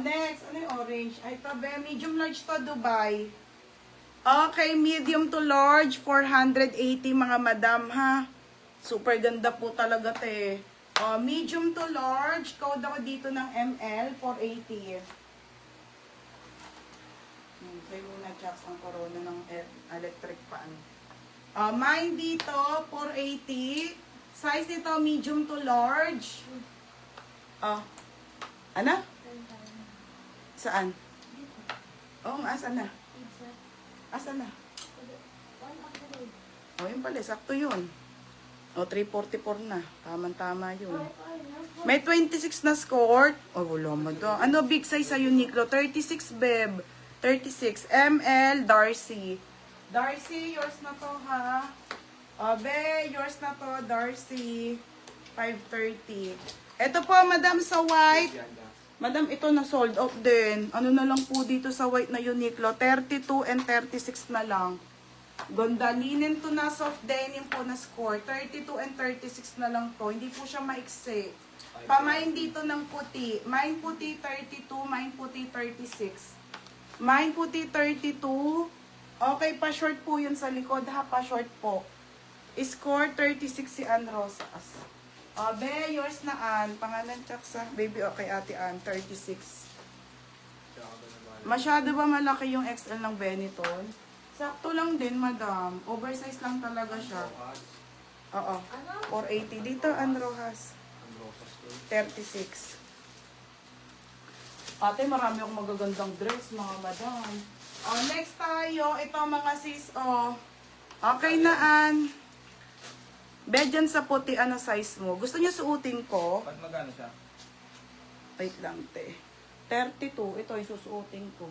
Next, ano yung orange? Ay, ito, be, medium large to, Dubai. Okay, medium to large, 480 mga madam, ha? Super ganda po talaga, te. Medium to large, code ako dito ng ML, 480. Try muna, Chucks, ang corona ng electric fan. Mine dito, 480. Size nito, medium to large. Ano? Saan? Oo nga, asan na? Asan na? Yun pala, sakto yun. 344 na. Tama-tama yun. May 26 na skirt. Wala mo daw. Ano big size sa Uniqlo? 36, beb. 36. ML, Darcy. Darcy, yours na to, ha? Be, yours na to, Darcy. 530. Ito po, madam, sa white. Madam, ito na sold out din. Ano na lang po dito sa white na Uniqlo? 32 and 36 na lang. Ganda. Linen to na soft denim po na score. 32 and 36 na lang to. Hindi po siya maiksi. Pamain dito ng puti. Mine puti 32, mine puti 36. Mine puti 32. Okay, pa-short po yun sa likod ha. Pa-short po. Score 36 si Ann Rosas. Be, yours na Ann. Pangalan Chucks ha. Baby, okay ate Ann. 36. Masyado ba malaki yung XL ng Benetton? Sakto lang din, madam. Oversize lang talaga siya. Oo. 480. Dito, Ann Rojas. 36. Ate, marami akong magagandang dress, mga madam. Next tayo. Ito, mga sis, Okay na, Ann. Bed dyan sa puti, ano size mo? Gusto niyo suotin ko? Ba't magkano siya? Wait lang, te. 32. Ito, isusuotin ko.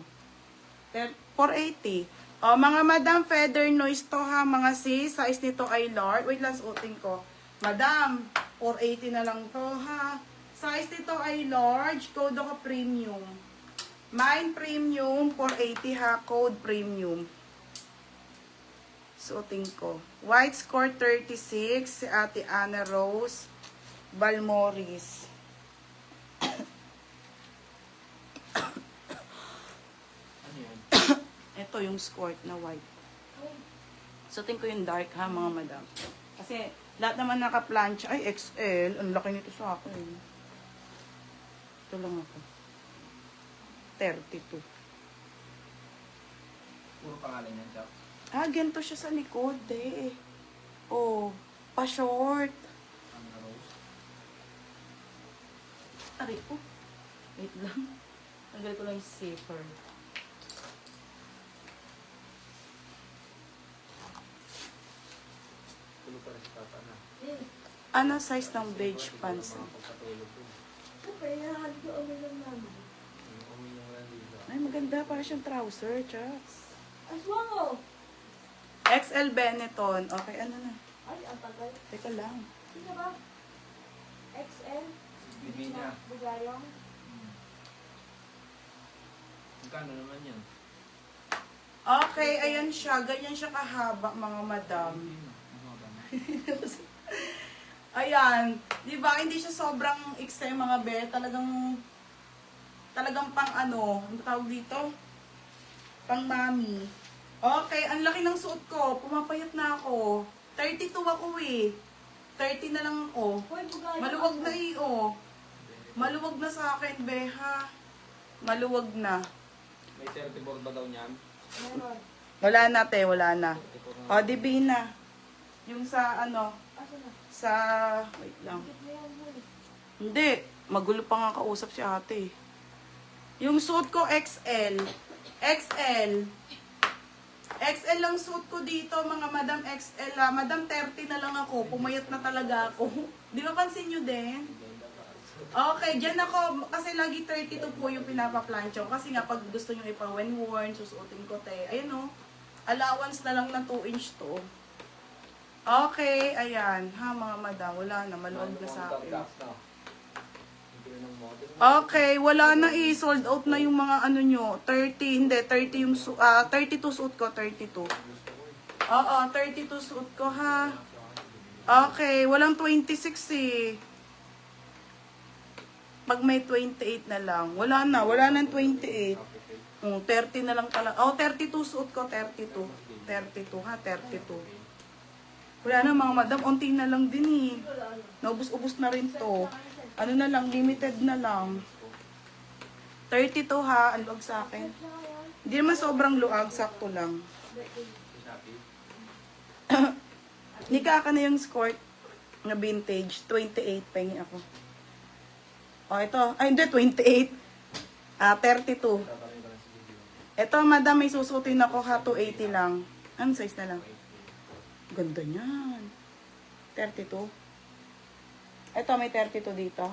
480. Mga madam, feather noise to ha, mga sis. Size nito ay large. Wait lang, suotin ko. Madam, 480 na lang to ha. Size nito ay large. Code ako premium. Mine premium, 480 ha. Code premium. Suotin ko. White score 36. Si Ate Anna Rose Balmoris. Ito yung skirt na white. Suotin ko yung dark ha, mga madam. Kasi lahat naman naka-plancha. Ay, XL. Ang laki nito sa akin. Ito lang ako. 32. Puro pangalan yan, Chuck. Ganito siya sa likod eh. Pa-short. Anna Rose. Aray ko. Wait lang. Tanggal ko lang yung zipper. Tulog pa rin si Tata na. Ano size ng beige pants? Pagpatulog ko. Uminom lang dito. Ay, maganda. Para siyang trouser, Chucks. Aswango! XL Benetton. Okay, ano na? Ay, ang tagal. Teka lang. Sino ba? XL? Bibi niya. Bugayong? Magkano naman yan? Okay, ayan siya. Ganyan siya kahaba, mga madam. Ayan. Di ba? Hindi siya sobrang XL, mga be. Talagang pang ano. Ano tawag dito? Pang mami. Okay, ang laki ng suot ko. Pumapayat na ako. 32 ako eh. 30 na lang ako. Hoy, bugayong. Maluwag na eh, oh. Maluwag na sa akin, beha. Maluwag na. May 34 ba daw niyan? Meron. Wala na, te. Wala na. 34 O, dibi na. Yung sa, ano, Asa na? sa... Wait lang. Bakit mo yan, hoy? Hindi. Magulo pa nga kausap si ate. Yung suit ko, XL. XL. XL lang suit ko dito, mga madam XL. Madam 30 na lang ako. Pumayat na talaga ako. Di ba pansin nyo din? Okay, dyan ako. Kasi lagi 32 po yung pinapaplancho. Kasi nga pag gusto nyo ipa-when worn, susuotin ko te. Ayun o. Allowance na lang na 2 inch to. Okay, ayan. Ha, mga madam. Wala na. Maluwag na sa akin. Okay, wala na eh. Sold out na yung mga ano nyo. 30, hindi. 30 yung, 32 suit ko. 32. Oo, 32 suit ko ha. Okay, walang 26 eh. Pag may 28 na lang. Wala nang 28. 30 na lang talaga. Oh, 32 suot ko, 32. 32 ha, 32. Wala na mga madam, unti na lang din eh. Naubos-ubos na rin to. Ano na lang, limited na lang. 32 ha, ang luag sa akin. Hindi naman sobrang luag, sakto lang. Nika ka na yung skirt na vintage, 28, pahingi ako. Oh, ito. Ay, hindi, 28. 32. Ito, madam, may susutin ako ha, 280 lang. Anong size na lang? Ganda niyan. 32. Ito, may 32 dito.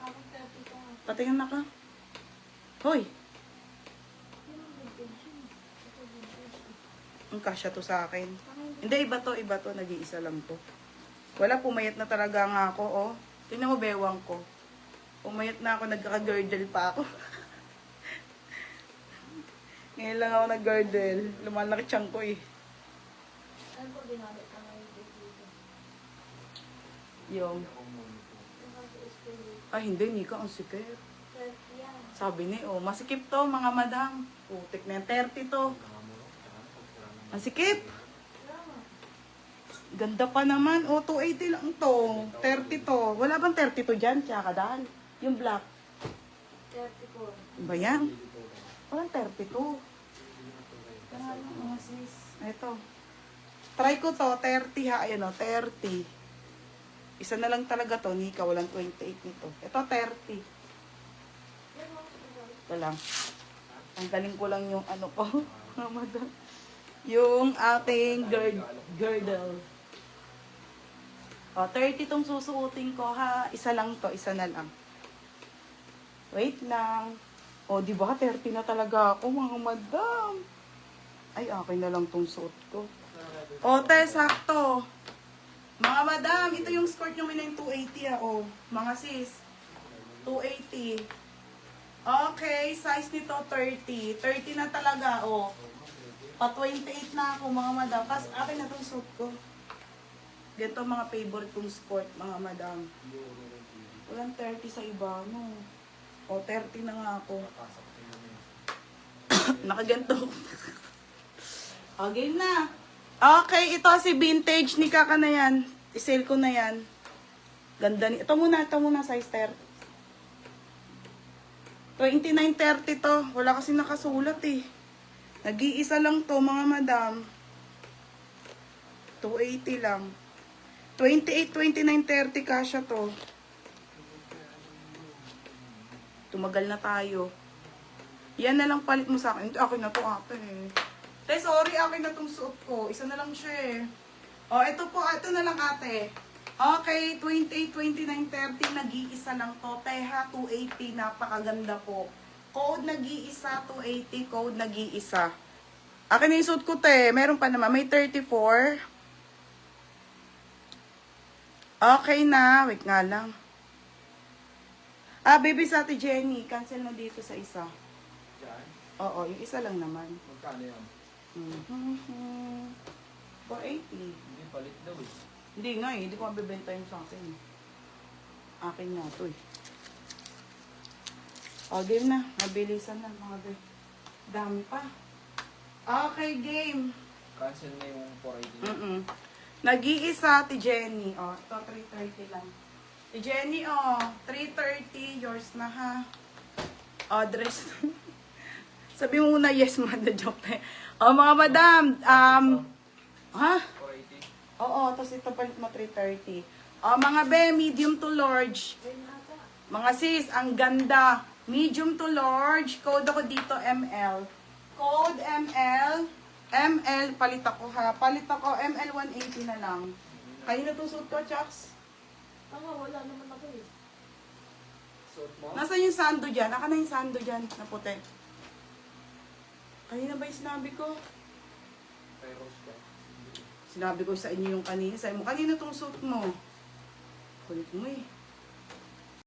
Ako 30 ka. Patingin na ka. Hoy, ang kasya to sa akin. Hindi, iba to. Nag-iisa lang to. Wala, pumayat na talaga nga ako, oh. Tingnan mo, bewang ko. Pumayat na ako, nagkaka-girdle pa ako. Ngayon lang ako nag-girdle. Lumalaki tiyan ko eh. Ano po ginamit ka ngayon dito? Yung, Yung kasi spirit. ay hindi, Nika, ang sikip. 30 yan. Sabi ni, oh, masikip to, mga madam. Putik na yan, 30 to. Ang sikip. Salamat. Ganda pa naman. Oh, 280 lang to. 30 to. Wala bang 32 dyan? Tsaka dahil. Yung black. 34. Ba yan? Walang 32. Kaya lang, mga sis. Ito. Try ko to, 30 ha. Ayan o, 30. Isa na lang talaga to, Nika. Walang 28 nito. Ito, 30. Ito lang. Ang galing ko lang yung ano ko. Madam. Yung ating girdle. O, 30 tong susuotin ko ha. Isa lang to, isa na lang. Wait lang. O, di ba? 30 na talaga ako, mga madam. Ay, akin na lang tong suot ko. O, te, sakto. Mga madam, ito yung skirt nyo yung 280 o. Mga sis. 280. Okay, size nito 30. 30 na talaga, o. Pa 28 na ako, mga madam. Pas, akin na tong suot ko. Ganito mga favorite kong skirt, mga madam. Walang 30 sa iba, no. O, 30 na nga ako. Nakaganto. O, game na. Okay, ito si vintage ni Kaka na yan. I-sale ko na yan. Ganda ni... Ito muna, size 30. 29.30 to. Wala kasi nakasulat eh. Nag-iisa lang to, mga madam. 280 lang. 28, 29.30 kasya to. Tumagal na tayo. Yan na lang palit mo sa akin. Akin na to ate eh. Te, sorry, akin na tong suot ko. Isa na lang siya eh. O, ito po, ito na lang ate. Okay, 28, 29, 30, nag-iisa lang to. Teha, 280, napakaganda po. Code nag-iisa, 280, code nag-iisa. Akin na yung suot ko, te. Meron pa naman, may 34. Okay na, wait nga lang. Baby sa ate Jenny, cancel na dito sa isa. Diyan? Oo, yung isa lang naman. Magkano yan? 480. Hindi, palit daw eh. Hindi nga eh, hindi ko mabibenta yung sa akin. Akin nga to eh. O, game na. Mabilisan na mga babe. Dami pa. Okay, game. Cancel na yung 480. Nag-iisa, ti Jenny. O, ito 330 lang. Ti Jenny, o, 330. Yours na ha. O, dress. Sabi mo muna, yes, mother joke na. O, mga madam, ha? 480. Oo, tapos ito palit mo 330. O, mga be, medium to large. Mga sis, ang ganda. Medium to large. Code ako dito, ML. Code ML. ML, palit ako ha. Palit ako, ML 180 na lang. Kayo na tusot ko, Chucks? Tanga, wala naman ako eh. Suot mo? Nasaan yung sando dyan? Aka na yung sando dyan, na puti. Kanina ba yung sinabi ko? Kay Rose ka. Sinabi ko sa inyo yung kanina. Sabi mo, kanina tong suit mo. Kulit mo eh.